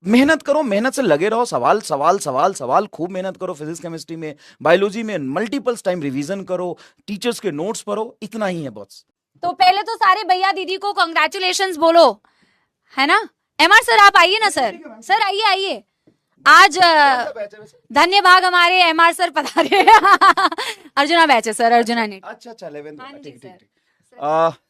मेहनत करो, मेहनत से लगे रहो, सवाल सवाल सवाल सवाल, खूब मेहनत करो, फिजिक्स केमिस्ट्री में, बायोलॉजी में मल्टीपल्स टाइम रिवीजन करो, टीचर्स के नोट्स पढ़ो, इतना ही है बॉस। तो पहले तो सारे भैया दीदी को कांग्रेचुलेशंस बोलो, है ना। एमआर सर आप आइए ना सर, सर आइए आइए। आज धन्य भाग हमारे एमआर सर पधारे। अर्जुना बैच है सर, अर्जुना ने। अच्छा अच्छा 11th हाँ जी ठीक ठीक सर। ठीक।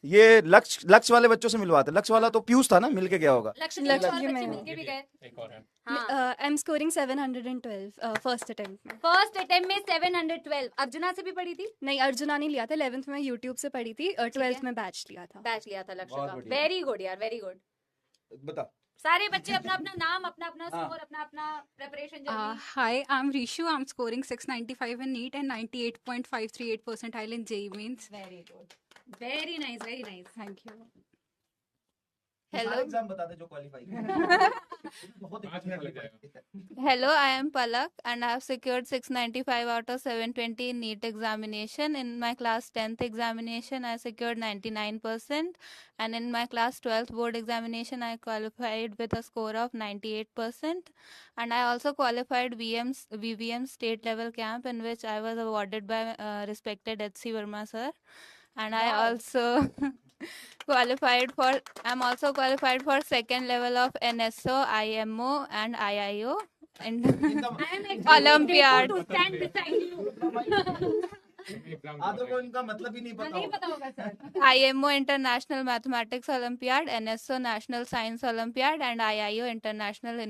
ये लक्ष्य वाले बच्चों से मिलवाते, लक्ष्य वाला तो पीयूष था ना, मिलके गया होगा। लक्ष्य लक्ष्य और बच्चे में मिलके भी गए। एक और है। हाँ। I am scoring 712 first attempt में। फर्स्ट अटेम्प्ट में 712। अर्जुना से भी पढ़ी थी, नहीं, अर्जुना नहीं लिया था, 11th में यूट्यूब से पढ़ी थी, 12th में बैच लिया था। बैच लिया था लक्ष्य बहुत का। बढ़िया। वेरी गुड यार, वेरी गुड। बता। सारे बच्चे अपना अपना नाम, अपना अपना हाँ। स्कोर, अपना अपना preparation journey. Hi, I'm Rishu. I'm scoring 695 in NEET and 98.538 percentile in JEE Mains. Very good, very nice, very nice. Thank you. सारे एग्जाम बता दे जो क्वालीफाई बहुत 5 मिनट लग जाएगा। Hello, I am Palak and I have secured 695 out of 720 in NEET examination. In my class 10th examination, I secured 99%, and in my class 12th board examination, I qualified with a score of 98%. And I also qualified VVM state level camp, in which I was awarded by respected HC Verma sir. And I also I'm also qualified for second level of NSO, IMO and IIO and Olympiad. आधों को इनका मतलब ही नहीं पता नहीं होगा। पता होगा sir. IMO International Mathematics Olympiad, NSO National Science Olympiad and IIO International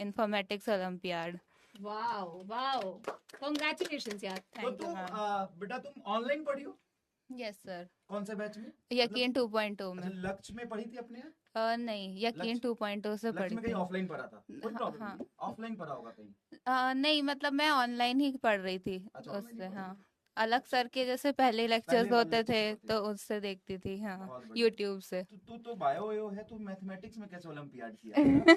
Informatics Olympiad. Wow wow, congratulations यार। तो Thank you, तुम ma'am. बेटा तुम ऑनलाइन पढ़ी हो Yes, sir. कौन से बैच में? यकीन 2.2 अच्छा, में लक्ष्य में पढ़ी थी अपने यहाँ? नहीं, यकीन 2.2 से लक्ष्य पढ़ी में कहीं थी। ऑफलाइन पढ़ा था? कोई प्रॉब्लम हाँ। नहीं, ऑफलाइन पढ़ा होगा कहीं। नहीं, मतलब मैं ऑनलाइन ही पढ़ रही थी अच्छा, online उससे। ही पढ़ हाँ, अलग सर के जैसे पहले लेक्चर्स वाले होते थे lectures होते तो उससे देखती थी। हाँ, बहुत बढ़िया। यूट्यूब से। तू तो बायो है, तू मैथमेटिक्स में कैसे ओलंपियाड किया?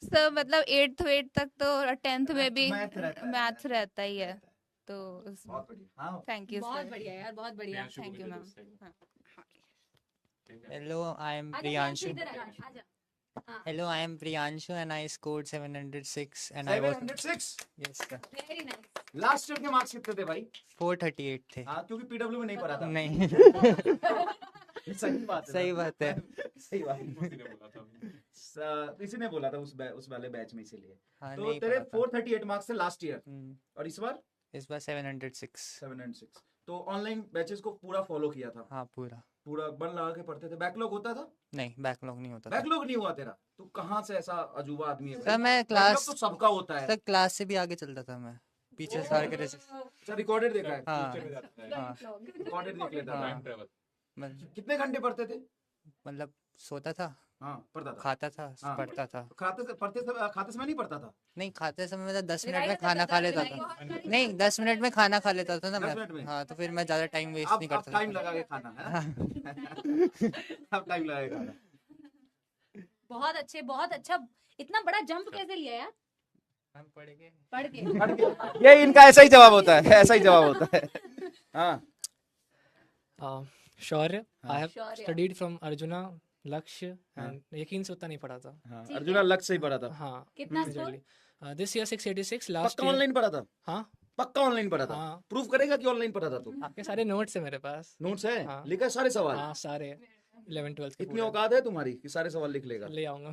सर मतलब 8th 8th तक तो 10th में भी मैथ रहता है, मैथ्स रहता ही है, तो बहुत बढ़िया। हाँ थैंक यू बहुत सर। बढ़िया यार, बहुत बढ़िया। प्रियांशु Thank को you, भी ma'am. दे दो उससे। ठीक है। Hello, I am आजा Priyanshu. इधर आजा। हाँ, Hello, I am Priyanshu and I scored 706 and I was 706 yes sir. Very nice. Last year के मार्क्स कितने थे भाई? 438 थे। हाँ, क्योंकि पीडब्ल्यू में नहीं पढ़ा था। नहीं सही बात है। सही बात है। सही बात है। उसी ने बोला था अभी। इसी ने बोला था उस वाले बैच में, इसीलिए। हाँ, तो नहीं तेरे पढ़ा था। 438 मार्क्स थे लास्ट ईयर, हम्म, और इस बार इस बार 706। 706। तो ऑनलाइन बैचेस को पूरा फॉलो किया था, हाँ पूरा। पूरा मन लगा के पढ़ते थे। बैकलॉग होता था? नहीं, बैकलॉग नहीं होता था। बैकलॉग नहीं हुआ तेरा? तू कहाँ से ऐसा अजूबा आदमी है? सर मैं Backlog क्लास तो सबका होता है। सर क्लास से भी आगे चलता था मैं, पीछे सार के रेसिस। अच्छा, रिकॉर्डेड देखा है? हाँ चले जाता है। हाँ रिकॉर्डेड देख लेता था। Time travel. कितने घंटे पढ़ते थे? मतलब सोता था, हाँ, पढ़ता था। खाता था, हाँ। पढ़ता था। खाते समय नहीं पढ़ता था? नहीं, खाते समय मतलब 10 मिनट रिवाइज में खाना करता खा था, लेता रिवाइज था। बहुत नहीं, 10 मिनट में खाना खा लेता था ना 10 मिनट में? मैं। हाँ, तो फिर मैं ज्यादा टाइम वेस्ट नहीं अब करता टाइम था। लगा के खाना है ना? अब टाइम लगेगा खाना। बहुत अच्छे, बहुत अच्छा। इतना बड़ा जंप कैसे लिया यार? हम पढ़ेंगे। पढ़ के। ये इनका ऐसा ही जवाब होता है, ऐसा ही जवाब होता है। हाँ, Shaurya, I have Shaurya. studied from Arjuna, Lakshya, and यकीन से उतना नहीं पढ़ा था। हाँ, ठीक अर्जुना लक्ष्य से ही पढ़ा था। हाँ, कितना score? majorly. This year 686, last पक्का year। ऑनलाइन पढ़ा था? हाँ, पक्का ऑनलाइन पढ़ा था? हाँ। प्रूफ करेगा कि ऑनलाइन पढ़ा था तू? आपके सारे नोट्स है मेरे पास। नोट्स है? हाँ। लिखा है सारे सवाल? हाँ, सारे 11 12 के इतनी पूरे। औकात है तुम्हारी कि सारे सवाल लिख लेगा? ले आऊंगा।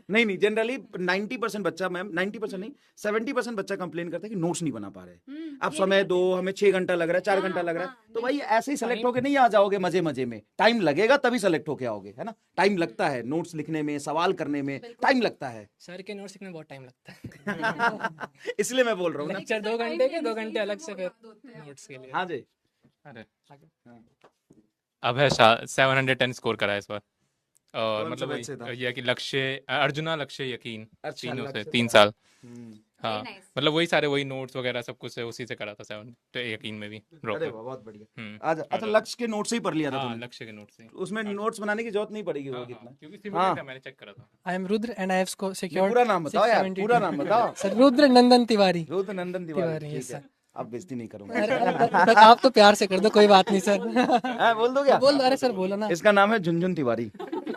नहीं नहीं, जनरली 90% बच्चा, मैम 90% नहीं, 70% बच्चा कंप्लेन करता है कि नोट्स नहीं बना पा रहे। अब समय दो, हमें 6 घंटा लग रहा है, 4 घंटा लग रहा है। तो भाई ऐसे ही सेलेक्ट होके नहीं आ जाओगे मजे मजे में, टाइम लगेगा तभी सेलेक्ट होके आओगे, है ना? टाइम लगता है नोट्स लिखने में, सवाल करने में टाइम लगता है। सर के नोट्स लिखने में बहुत टाइम लगता है। इसलिए मैं बोल रहा हूँ ना। लेक्चर 2 घंटे के, 2 घंटे अलग से फिर नोट्स के लिए। हाँ जी। अरे आगे। अब है 710 स्कोर करा है इस बार। और कौन से मतलब बैच से था? ये है कि लक्ष्य, अर्जुना, लक्ष्य, यकीन, अच्छा, तीनों से लक्ष्य 3 था। साल। हम्म, हाँ, Very nice. मतलब वही सारे वही नोट्स वगैरह सब कुछ है, उसी से करा था 7 तो यकीन में भी ड्रॉप। अरे वाह, बहुत बढ़िया। हम्म, अच्छा, और- लक्ष्य के नोट से ही पढ़ लिया था हाँ, तुमने? लक्ष्य के नोट्स से। उसमें नोट्स बनाने की जरूरत नहीं पड़ेगी हाँ, वो हाँ, कितना। क्योंकि हाँ। सिमुलेट है, मैंने चेक करा था। I am Rudra and I have ये secured पूरा नाम बताओ यार, 672। पूरा नाम बताओ। सर रुद्र नंदन तिवारी। रुद्र नंदन तिवारी, तिवारी, ठीक yes, है। sir. अब बेइज्जती नहीं करूंगा। अरे, आप तो प्यार से कर दो, कोई बात नहीं सर। हाँ, बोल दो क्या? बोल दो, अरे सर बोलो ना। इसका नाम है झुनझुन तिवारी।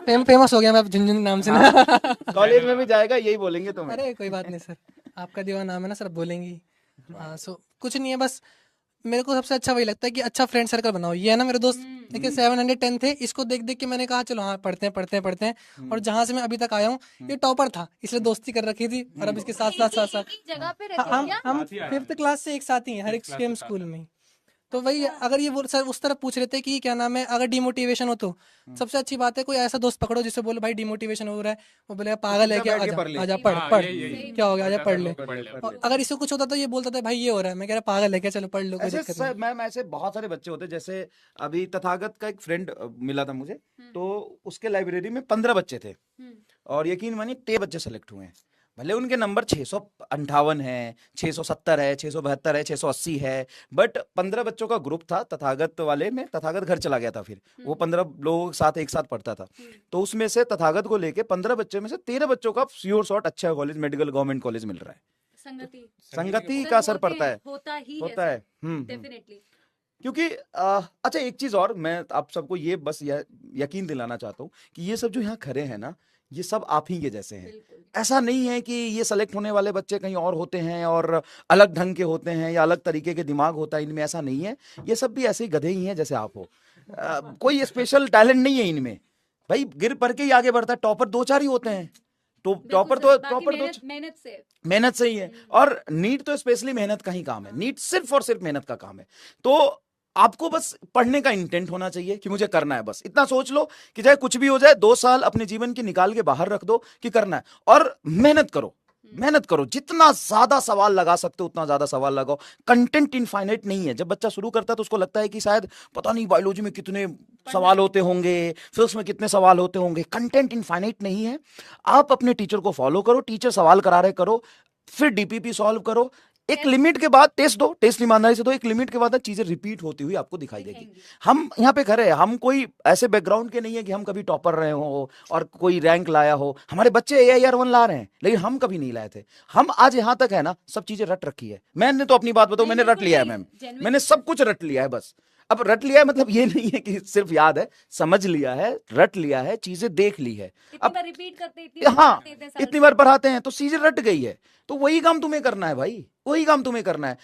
फेमस हो गया मैं अब झुनझुन नाम से ना। कॉलेज में भी जाएगा यही बोलेंगे तुम्हें। अरे कोई बात नहीं सर, आपका दीवाना नाम है ना सर, बोलेंगी। हाँ, सो कुछ नहीं है, बस मेरे को सबसे अच्छा वही लगता है कि अच्छा फ्रेंड सर्कल बनाओ। ये है ना मेरे दोस्त, देखिए 710 थे, इसको देख देख के मैंने कहा चलो हाँ पढ़ते हैं। और जहाँ से मैं अभी तक आया हूँ, ये टॉपर था, इसलिए दोस्ती कर रखी थी, और अब इसके साथ जगह पे रहते हैं क्या? हम 5th क्लास से एक साथ ही हैं, हर एक सेम स्कूल में। तो वही अगर ये वो सर उस तरफ पूछ रहे थे कि क्या नाम है, अगर डिमोटिवेशन हो तो सबसे अच्छी बात है कोई ऐसा दोस्त पकड़ो जिससे बोलो भाई डिमोटिवेशन हो रहा है, वो बोलेगा पागल है क्या, बैठ के पढ़ ले। आजा पढ़ क्या हो गया, आजा पढ़ ले। और अगर इससे कुछ होता तो ये बोलता था भाई ये हो रहा है, मैं कह रहा पागल है क्या, चलो पढ़ लो, कोई ऐसे दिक्कत नहीं। मैम ऐसे बहुत सारे बच्चे होते हैं, जैसे अभी तथागत का एक फ्रेंड मिला था मुझे, तो उसके लाइब्रेरी में 15 बच्चे थे, और यकीन मानिए 13 बच्चे सेलेक्ट हुए हैं। भले उनके नंबर 658 है, 670 है, 672 है, 680 है, बट 15 बच्चों का ग्रुप था तथागत वाले में। तथागत घर चला गया था, फिर वो 15 लोगों के साथ एक साथ पढ़ता था, तो उसमें से तथागत को लेके 15 बच्चे में से 13 बच्चों का श्योर शॉट अच्छा कॉलेज, मेडिकल गवर्नमेंट कॉलेज मिल रहा है। संगति का असर पड़ता है, होता है। डेफिनेटली। क्योंकि अच्छा एक चीज और मैं आप सबको ये बस यकीन दिलाना चाहता हूँ कि ये सब जो यहाँ खड़े हैं ना, ये सब आप ही के जैसे हैं। ऐसा नहीं है कि ये सेलेक्ट होने वाले बच्चे कहीं और होते हैं और अलग ढंग के होते हैं या अलग तरीके के दिमाग होता है इनमें, ऐसा नहीं है। ये सब भी ऐसे ही गधे ही हैं जैसे आप हो। कोई स्पेशल टैलेंट नहीं है इनमें भाई, गिर पढ़ के ही आगे बढ़ता है। टॉपर 2-4 ही होते हैं, तो टॉपर मेहनत से ही है। और नीट तो स्पेशली मेहनत का ही काम है, नीट सिर्फ और सिर्फ मेहनत का काम है। तो आपको बस पढ़ने का इंटेंट होना चाहिए कि मुझे करना है, बस इतना सोच लो कि चाहे कुछ भी हो जाए, 2 साल अपने जीवन की निकाल के बाहर रख दो कि करना है, और मेहनत करो, जितना ज्यादा सवाल लगा सकते हो उतना ज्यादा सवाल लगाओ। कंटेंट इनफाइनाइट नहीं है। जब बच्चा शुरू करता है तो उसको लगता है कि शायद पता नहीं बायोलॉजी में कितने सवाल होते होंगे, फिजिक्स में कितने सवाल होते होंगे। कंटेंट इनफाइनाइट नहीं है। आप अपने टीचर को फॉलो करो, टीचर सवाल करा रहे करो, फिर डीपीपी सॉल्व करो। एक लिमिट के बाद टेस्ट दो, टेस्ट ईमानदारी से दो। एक लिमिट के बाद चीजें रिपीट होती हुई आपको दिखाई देगी। हम यहाँ पे खड़े हैं, हम कोई ऐसे बैकग्राउंड के नहीं है कि हम कभी टॉपर रहे हो और कोई रैंक लाया हो। हमारे बच्चे AIR1 ला रहे हैं, लेकिन हम कभी नहीं लाए थे। हम आज यहाँ तक है ना, सब चीजें रट रखी है। मैंने तो अपनी बात बताऊं, मैंने रट लिया है मैम, मैंने सब कुछ रट लिया है। बस अब रट लिया है मतलब ये नहीं है कि सिर्फ याद है, समझ लिया है, रट लिया है, चीजें देख ली है। अब रिपीट करते, हाँ, इतनी बार पढ़ाते हैं तो चीजें रट गई है। तो वही काम तुम्हें करना है भाई, वही काम तुम्हें करना है।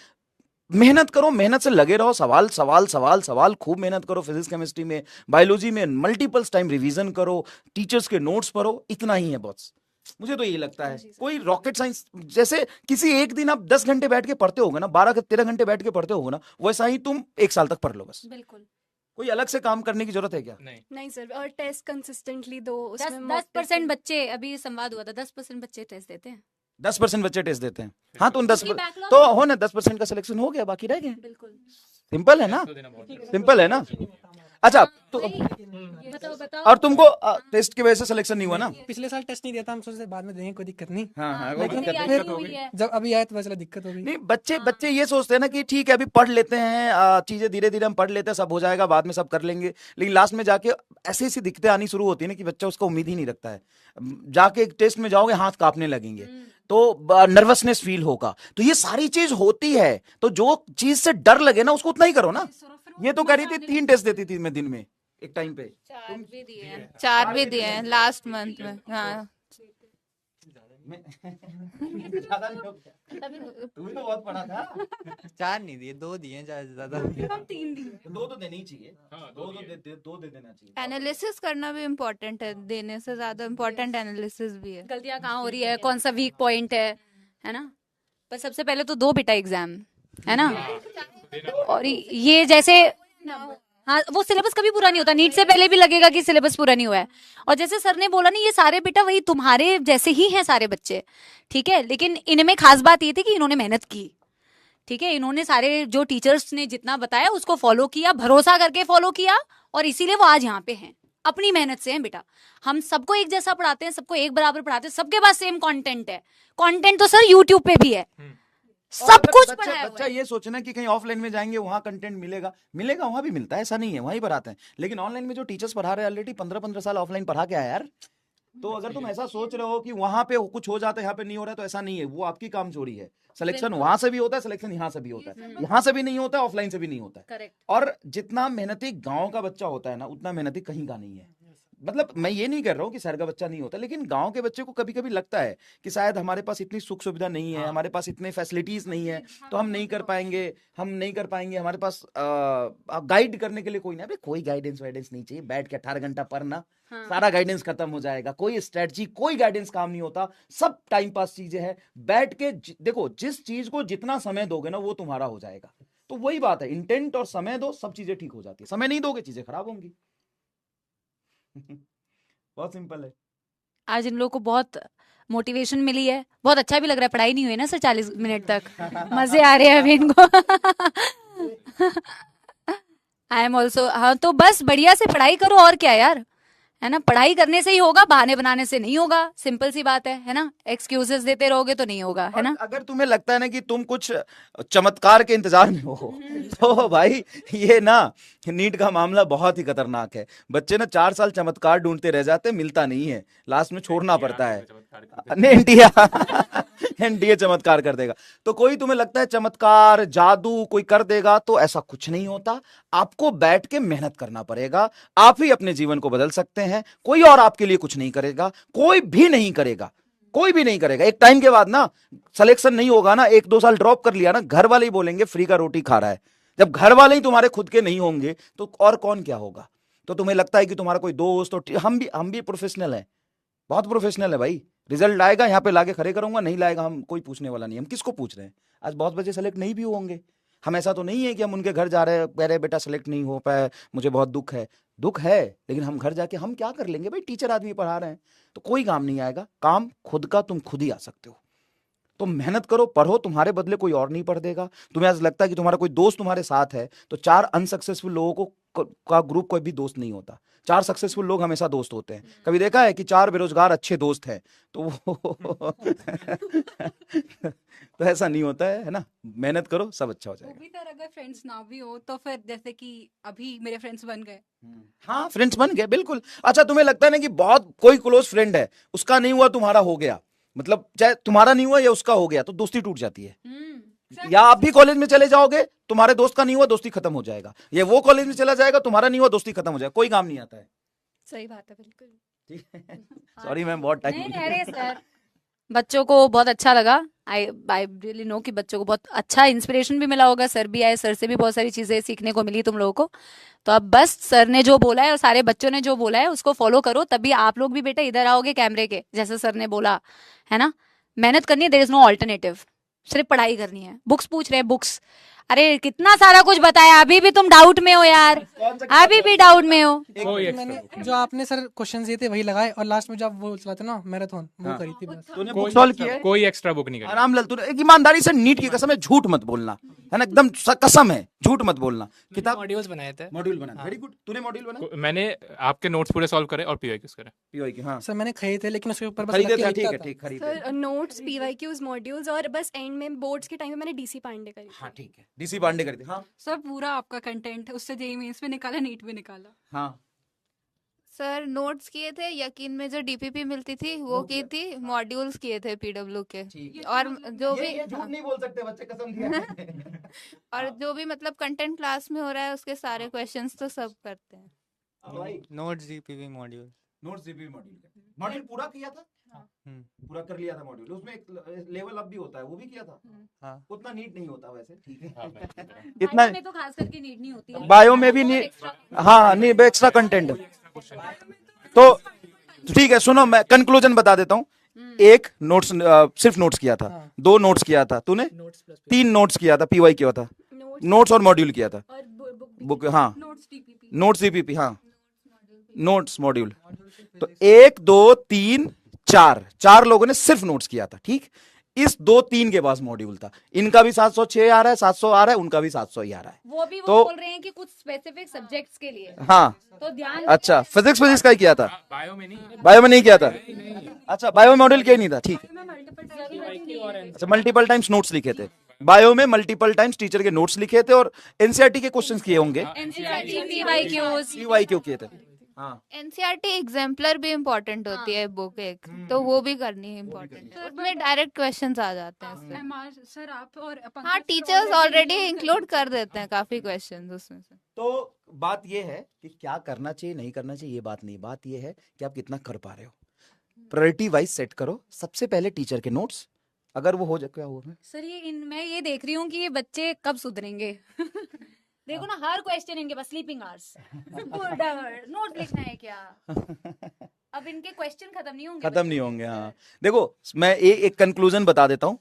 मेहनत करो, मेहनत से लगे रहो, सवाल सवाल सवाल सवाल, खूब मेहनत करो। फिजिक्स केमिस्ट्री में, बायोलॉजी में मल्टीपल्स टाइम रिवीजन करो, टीचर्स के नोट्स पढ़ो, इतना ही है बस। मुझे तो यही लगता है। कोई रॉकेट साइंस, जैसे किसी एक दिन आप 10 घंटे बैठ के पढ़ते होगे ना, 12-13 घंटे बैठ के पढ़ते होगे ना, वैसा ही तुम 1 साल तक पढ़ लो बस। बिल्कुल। कोई अलग से काम करने की जरूरत है क्या? नहीं सर, और टेस्ट कंसिस्टेंटली दो। 10% बच्चे, अभी संवाद हुआ था, 10% बच्चे टेस्ट देते हैं। 10% बच्चे टेस्ट देते हैं। हाँ, तो उन 10 तो हो ना, 10% का सिलेक्शन हो गया, बाकी रह गए। बिल्कुल सिंपल है ना, सिंपल है ना। अच्छा तो बताओ। और तुमको टेस्ट की वजह से सिलेक्शन नहीं हुआ ना? पिछले साल टेस्ट नहीं दिया था, हम सोचे बाद में देंगे, कोई दिक्कत नहीं। हाँ, लेकिन दिक्कत होगी। जब अभी आया तो चला दिक्कत हो गई। नहीं, बच्चे ये सोचते हैं ना कि ठीक है अभी पढ़ लेते हैं, चीजें धीरे धीरे हम पढ़ लेते हैं, सब हो जाएगा, बाद में सब कर लेंगे। लेकिन लास्ट में जाके ऐसी ऐसी दिक्कतें आनी शुरू होती है ना कि बच्चा उसका उम्मीद ही नहीं रखता है। जाके एक टेस्ट में जाओगे, हाथ कांपने लगेंगे, तो नर्वसनेस फील होगा। तो ये सारी चीज होती है। तो जो चीज से डर लगे ना, उसको उतना ही करो ना। ये तो कह रही थी 3 टेस्ट देती थी मैं दिन में एक टाइम पे। 4 भी दिए हैं लास्ट मंथ में। हाँ, ज्यादा नहीं हो गया? तू भी तो बहुत पढ़ा था। 4 नहीं दिए, 2 दिए ज्यादा से ज्यादा। 2 तो देने ही चाहिए। 2 दे देना चाहिए। एनालिसिस करना भी इम्पोर्टेंट है, देने से ज्यादा इम्पोर्टेंट एनालिसिस भी है। गलतियां कहाँ हो रही है, कौन सा वीक पॉइंट है ना। पर सबसे पहले तो दो बेटा एग्जाम, है ना। और ये जैसे, हाँ, वो सिलेबस कभी पूरा नहीं होता। नीट से पहले भी लगेगा कि सिलेबस पूरा नहीं हुआ है। और जैसे सर ने बोला ना, ये सारे बेटा वही तुम्हारे जैसे ही हैं सारे बच्चे, ठीक है। लेकिन इनमें खास बात ये थी कि इन्होंने मेहनत की, ठीक है। इन्होंने सारे जो टीचर्स ने जितना बताया उसको फॉलो किया, भरोसा करके फॉलो किया, और इसीलिए वो आज यहाँ पे हैं। अपनी मेहनत से हैं बेटा। हम सबको एक जैसा पढ़ाते हैं, सबको एक बराबर पढ़ाते हैं, सबके पास सेम कंटेंट है। कंटेंट तो सर यूट्यूब पे भी है, सब कुछ पढ़ाया हुआ बच्चा है। ये सोचना कि कहीं ऑफलाइन में जाएंगे वहां कंटेंट मिलेगा, वहां भी मिलता है, ऐसा नहीं है, वहीं पढ़ाते हैं। लेकिन ऑनलाइन में जो टीचर्स पढ़ा रहे हैं ऑलरेडी 15-15 साल ऑफलाइन पढ़ा के आया यार। तो अगर तुम ऐसा सोच रहे हो कि वहां पे कुछ हो जाता है यहाँ पे नहीं हो रहा है, तो ऐसा नहीं है। वो आपकी कामचोरी है। सिलेक्शन वहां से भी होता है, सिलेक्शन यहाँ से भी होता है, यहाँ से भी नहीं होता है, ऑफलाइन से भी नहीं होता है। करेक्ट। और जितना मेहनती गांव का बच्चा होता है ना, उतना मेहनती कहीं का नहीं है। मतलब मैं ये नहीं कर रहा हूँ कि शहर का बच्चा नहीं होता, लेकिन गांव के बच्चे को कभी कभी लगता है कि शायद हमारे पास इतनी सुख सुविधा नहीं है, हमारे पास इतने फैसिलिटीज नहीं है, तो हम नहीं कर पाएंगे, हमारे पास गाइड करने के लिए कोई नहीं। अबे कोई गाइडेंस वाइडेंस नहीं चाहिए, बैठ के 18 घंटा पढ़ना, सारा गाइडेंस खत्म हो जाएगा। कोई स्ट्रेटजी, कोई गाइडेंस काम नहीं होता, सब टाइम पास चीजें हैं। बैठ के देखो, जिस चीज को जितना समय दोगे ना वो तुम्हारा हो जाएगा। तो वही बात है, इंटेंट और समय दो, सब चीजें ठीक हो जाती है। समय नहीं दोगे चीजें खराब होंगी। बहुत सिंपल है। आज इन लोगों को बहुत मोटिवेशन मिली है, बहुत अच्छा भी लग रहा है। पढ़ाई नहीं हुई ना सर 40 मिनट तक, मजे आ रहे हैं अभी इनको। आई एम ऑल्सो, हाँ तो बस बढ़िया से पढ़ाई करो और क्या यार, है ना। पढ़ाई करने से ही होगा, बहाने बनाने से नहीं होगा, सिंपल सी बात है ना। एक्सक्यूजेस देते रहोगे तो नहीं होगा, है ना। अगर तुम्हें लगता है ना कि तुम कुछ चमत्कार के इंतजार में हो तो भाई ये ना नीट का मामला बहुत ही खतरनाक है। बच्चे ना 4 साल चमत्कार ढूंढते रह जाते, मिलता नहीं है, लास्ट में छोड़ना पड़ता है। नहीं, एनडीए चमत्कार कर देगा। तो कोई तुम्हें लगता है चमत्कार जादू कोई कर देगा, तो ऐसा कुछ नहीं होता। आपको बैठ के मेहनत करना पड़ेगा, आप ही अपने जीवन को बदल सकते हैं। कोई और आपके लिए कुछ नहीं करेगा, कोई भी नहीं करेगा, कोई भी नहीं करेगा। एक टाइम के बाद ना सिलेक्शन नहीं होगा ना, 1-2 साल ड्रॉप कर लिया ना, घर वाले ही बोलेंगे फ्री का रोटी खा रहा है। जब घर वाले ही तुम्हारे खुद के नहीं होंगे तो और कौन क्या होगा। तो तुम्हें लगता है कि तुम्हारा कोई दोस्त, तो हम भी प्रोफेशनल है, बहुत प्रोफेशनल है भाई। रिजल्ट आएगा, यहाँ पे लाके खड़े करूंगा, नहीं लाएगा हम कोई पूछने वाला नहीं। हम किसको पूछ रहे हैं? आज बहुत बच्चे सेलेक्ट नहीं भी होंगे। हम ऐसा तो नहीं है कि हम उनके घर जा रहे हैं, कह रहे बेटा सेलेक्ट नहीं हो पाया, मुझे बहुत दुख है। दुख है, लेकिन हम घर जाके हम क्या कर लेंगे भाई? टीचर आदमी पढ़ा रहे हैं तो कोई काम नहीं आएगा। काम खुद का तुम खुद ही आ सकते हो। तो मेहनत करो, पढ़ो, तुम्हारे बदले कोई और नहीं पढ़ देगा। तुम्हें आज लगता है कि तुम्हारा कोई दोस्त तुम्हारे साथ है, तो 4 अनसक्सेसफुल लोगों का ग्रुप कोई भी दोस्त नहीं होता। 4 सक्सेसफुल लोग हमेशा दोस्त होते हैं। कभी देखा है कि 4 बेरोजगार अच्छे दोस्त हैं? तो तो ऐसा नहीं होता है ना। मेहनत करो, सब अच्छा हो वो जाएगा। भी तर अगर फ्रेंड्स ना भी हो तो फिर जैसे कि अभी मेरे फ्रेंड्स बन गए। हाँ, फ्रेंड्स बन गए, बिल्कुल। अच्छा, तुम्हें लगता है ना कि बहुत कोई क्लोज फ्रेंड है, उसका नहीं हुआ तुम्हारा हो गया, मतलब चाहे तुम्हारा नहीं हुआ या उसका हो गया, तो दोस्ती टूट जाती है। या आप भी कॉलेज में चले जाओगे, तुम्हारे दोस्त का नहीं हुआ, दोस्ती खत्म हो जाएगा। या वो कॉलेज में चला जाएगा, तुम्हारा नहीं हुआ, दोस्ती खत्म हो जाएगा। कोई काम नहीं आता है। सही बात है, बिल्कुल। ठीक है, सॉरी मैम, बहुत टाइम। नहीं, अरे सर, बच्चों को बहुत अच्छा लगा। आई रियली नो कि बच्चों को बहुत अच्छा इंस्पिरेशन भी मिला होगा। सर भी आए, सर से भी बहुत सारी चीजें सीखने को मिली तुम लोगों को। तो अब बस सर ने जो बोला है और सारे बच्चों ने जो बोला है उसको फॉलो करो, तभी आप लोग भी बेटा इधर आओगे कैमरे के, जैसे सर ने बोला, है ना। मेहनत करनी है, देयर इज नो ऑल्टरनेटिव। सिर्फ पढ़ाई करनी है। बुक्स पूछ रहे हैं, बुक्स, अरे कितना सारा कुछ बताया, अभी भी तुम डाउट में हो यार, अभी भी डाउट में हो। कोई मैंने जो आपने सर क्वेश्चन दिए थे वही लगाए, और लास्ट में जब वो चलाते ना मैराथन, वो हाँ। करी थी बस। तूने बुक सॉल्व किया है? कोई एक्स्ट्रा बुक नहीं करी। आराम लल, तूने एक ईमानदारी से नीट की कसम है, झूठ मत बोलना, है ना, एकदम कसम है, झूठ मत बोलना। किताब मॉड्यूल्स बनाए थे। मॉड्यूल बना, वेरी गुड। तूने मॉड्यूल बना? मैंने आपके नोट्स पूरे सॉल्व करे और पीवाईक्यूज करे। पीवाई की, हाँ, सर मैंने खरीदे थे, लेकिन उसके ऊपर बस खरीदे लग के थे, ठीक लिखता है, था। ठीक, खरीदे। सर नोट्स, पीवाईक्यूज, मॉड्यूल्स, और बस एंड में बोर्ड्स के टाइम पे मैंने डीसी पांडे करी थी। हाँ, ठीक है, डीसी पांडे कर दी। हाँ सर पूरा आपका कंटेंट उससे जेईई मेंस में निकाला, नीट में निकाला। हाँ, सर नोट्स किए थे, यकीन में जो डीपीपी मिलती थी वो की थी, मॉड्यूल्स किए थे पीडब्ल्यू के, ठीक है। और जो भी ये झूठ नहीं बोल सकते बच्चे, कसम दिया। और जो भी मतलब कंटेंट क्लास में हो रहा है उसके सारे क्वेश्चंस तो सब करते हैं। भाई notes GPV module. Notes GP module पूरा किया था? पूरा कर लिया था मॉड्यूल। उसमें एक लेवल अप भी होता है, वो भी किया था। हाँ। उतना नीट नहीं होता वैसे, ठीक है। इतना में तो खास करके नीड नहीं होती है। बायो में भी नहीं, हाँ नहीं, एक्स्ट्रा कंटेंट। तो ठीक है, सुनो मैं कंक्लूजन बता देता हूँ। एक नोट्स, सिर्फ नोट्स किया था, 2 नोट्स किया था तूने, 3 नोट्स किया था, पीवाई किया था, नोट्स और मॉड्यूल किया था, और बुक, हाँ, नोट्स टीपीपी। नोट्स जीपीपी, हाँ, नोट्स मॉड्यूल। तो 1 2 3 4 लोगों ने सिर्फ नोट्स किया था, ठीक। इस 2-3 के पास मॉड्यूल था। इनका भी 706 आ रहा है, 700 आ रहा है, उनका भी 700 ही आ रहा है। वो भी वो तो- बोल रहे हैं कि कुछ स्पेसिफिक सब्जेक्ट्स के लिए, हाँ, तो ध्यान अच्छा, फिजिक्स का ही किया था, बायो में नहीं। बायो में नहीं किया था। अच्छा, बायो मॉड्यूल किया ही नहीं था, ठीक है। अच्छा, मल्टीपल टाइम्स नोट्स लिखे थे बायो में, मल्टीपल टाइम्स टीचर के नोट्स लिखे थे, और एनसीईआरटी के क्वेश्चंस किए होंगे, एनसीईआरटी, पीवाईक्यूज, पीवाईक्यू किए थे। हाँ एनसीईआरटी एग्जाम्पलर भी इम्पोर्टेंट होती है बुक एक, तो वो भी करनी इम्पोर्टेंट है, उसमें डायरेक्ट क्वेश्चंस आ जाते हैं उससे। MR सर आप और पंकज हाँ sir teachers already already include include कर देते हैं काफी क्वेश्चंस उसमें से। तो बात ये है कि क्या करना चाहिए नहीं करना चाहिए, ये बात नहीं, बात ये है कि आप कितना कर पा रहे हो। प्रायोरिटी वाइज सेट करो। सबसे पहले टीचर के नोट्स, अगर वो हो जाए, क्या हुआ मैं सर ये मैं ये देख रही हूँ कि ये बच्चे कब सुधरेंगे। देखो ना हर क्वेश्चन इनके पास स्लीपिंग आवर्स, नोट लिखना है क्या? अब इनके क्वेश्चन खत्म नहीं होंगे। खत्म नहीं होंगे। हाँ देखो मैं एक कंक्लूजन बता देता हूँ,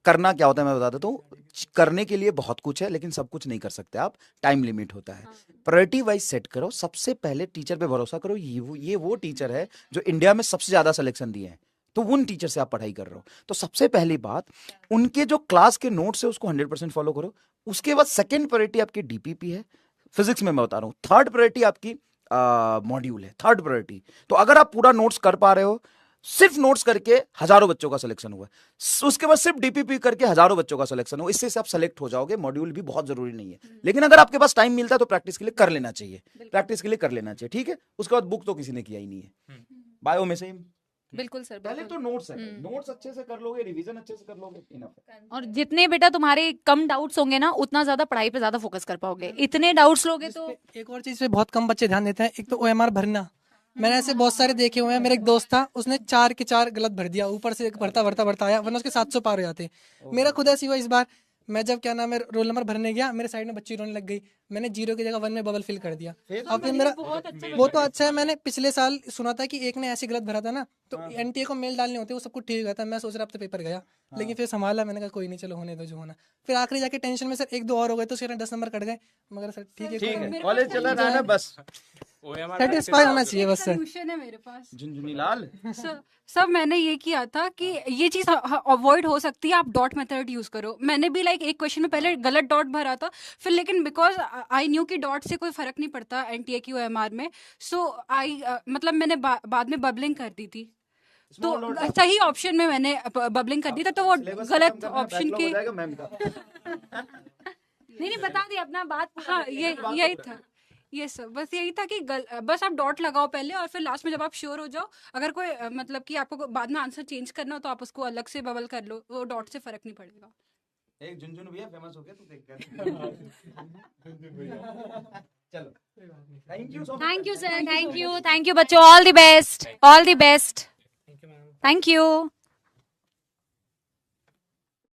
करना क्या होता है मैं बता देता हूँ। करने के लिए बहुत कुछ है, लेकिन सब कुछ नहीं कर सकते आप, टाइम लिमिट होता है। प्रायोरिटी वाइज सेट करो। सबसे पहले टीचर पे भरोसा करो। ये वो टीचर है जो इंडिया में सबसे ज्यादा सिलेक्शन दिए हैं, तो उन टीचर से आप पढ़ाई कर रहे हो। तो सबसे पहली बात, उनके जो क्लास के नोट्स है उसको 100% फॉलो करो। उसके बाद सेकंड प्रायोरिटी आपकी डीपीपी है, फिजिक्स में मैं बता रहा हूँ। थर्ड प्रायोरिटी आपकी मॉड्यूल है, थर्ड प्रायोरिटी। तो अगर आप पूरा नोट्स कर पा रहे हो, सिर्फ नोट्स करके हजारों बच्चों का सिलेक्शन हुआ है, उसके बाद सिर्फ डीपीपी करके हजारों बच्चों का सिलेक्शन हुआ, इससे आप सेलेक्ट हो जाओगे। मॉड्यूल भी बहुत जरूरी नहीं है, लेकिन अगर आपके पास टाइम मिलता है तो प्रैक्टिस के लिए कर लेना चाहिए, प्रैक्टिस के लिए कर लेना चाहिए, ठीक है। उसके बाद बुक तो किसी ने किया ही नहीं है, बायो में से बिल्कुल सर पहले तो नोट्स है, नोट्स अच्छे से कर लोगे, रिवीजन अच्छे से कर लोगे, इनफ है। और जितने बेटा तुम्हारे कम डाउट्स होंगे ना, उतना ज्यादा पढ़ाई पे ज्यादा फोकस कर पाओगे। इतने डाउट्स लोगे तो एक और चीज पे बहुत कम बच्चे ध्यान देते हैं, एक तो OMR भरना। मैंने ऐसे बहुत सारे देखे हुए हैं। मेरा एक दोस्त था, उसने 4 के 4 गलत भर दिया, ऊपर से एक भरता आया, वरना उसके 700 पार हो जाते। मेरा खुद ऐसी हुआ इस बार। मैं जब क्या नाम है रोल नंबर भरने गया, मेरे साइड में बच्ची रोने लग गई, मैंने 0 की जगह 1 में बबल फिल कर दिया। अब फिर मेरा वो तो अच्छा है। मैंने पिछले साल सुना था कि एक ने ऐसे गलत भरा था ना, तो NTA को मेल डालने होते, वो सब कुछ ठीक हुआ था। मैं सोच रहा अब तो पेपर गया, लेकिन फिर संभाला, मैंने कहा कोई नहीं, चलो होने दो जो होना। फिर आखिरी जाके टेंशन में सर 1-2 और हो गए तो उसके 10 नंबर कट गए, मगर सर ठीक ठीक है, है, कॉलेज चला रहा है ना, बस सेटिस्फाई होना चाहिए बस सर। सॉल्यूशन है मेरे पास। झुनझुनी लाल। सब मैंने ये किया था कि ये चीज अवॉइड हो सकती है, आप डॉट मेथड यूज करो। मैंने भी लाइक एक क्वेश्चन में पहले गलत डॉट भरा था, फिर लेकिन बिकॉज आई न्यू कि डॉट से कोई फर्क नहीं पड़ता NTA की OMR में, सो आई मतलब मैंने बाद में बबलिंग कर दी थी, तो सही ऑप्शन में मैंने बबलिंग कर दी था, तो वो गलत ऑप्शन की नहीं बता दिया अपना बात। हाँ यही था, ये सब बस यही था कि बस आप डॉट लगाओ पहले, और फिर लास्ट में जब आप श्योर हो जाओ, अगर कोई मतलब कि आपको बाद में आंसर चेंज करना हो तो आप उसको अलग से बबल कर लो, वो डॉट से फर्क नहीं पड़ेगा। एक झुनझुन भैया फेमस हो गया, तू देख कर। चलो, thank you thank you sir, thank you बच्चों, all the best, all the best, thank you.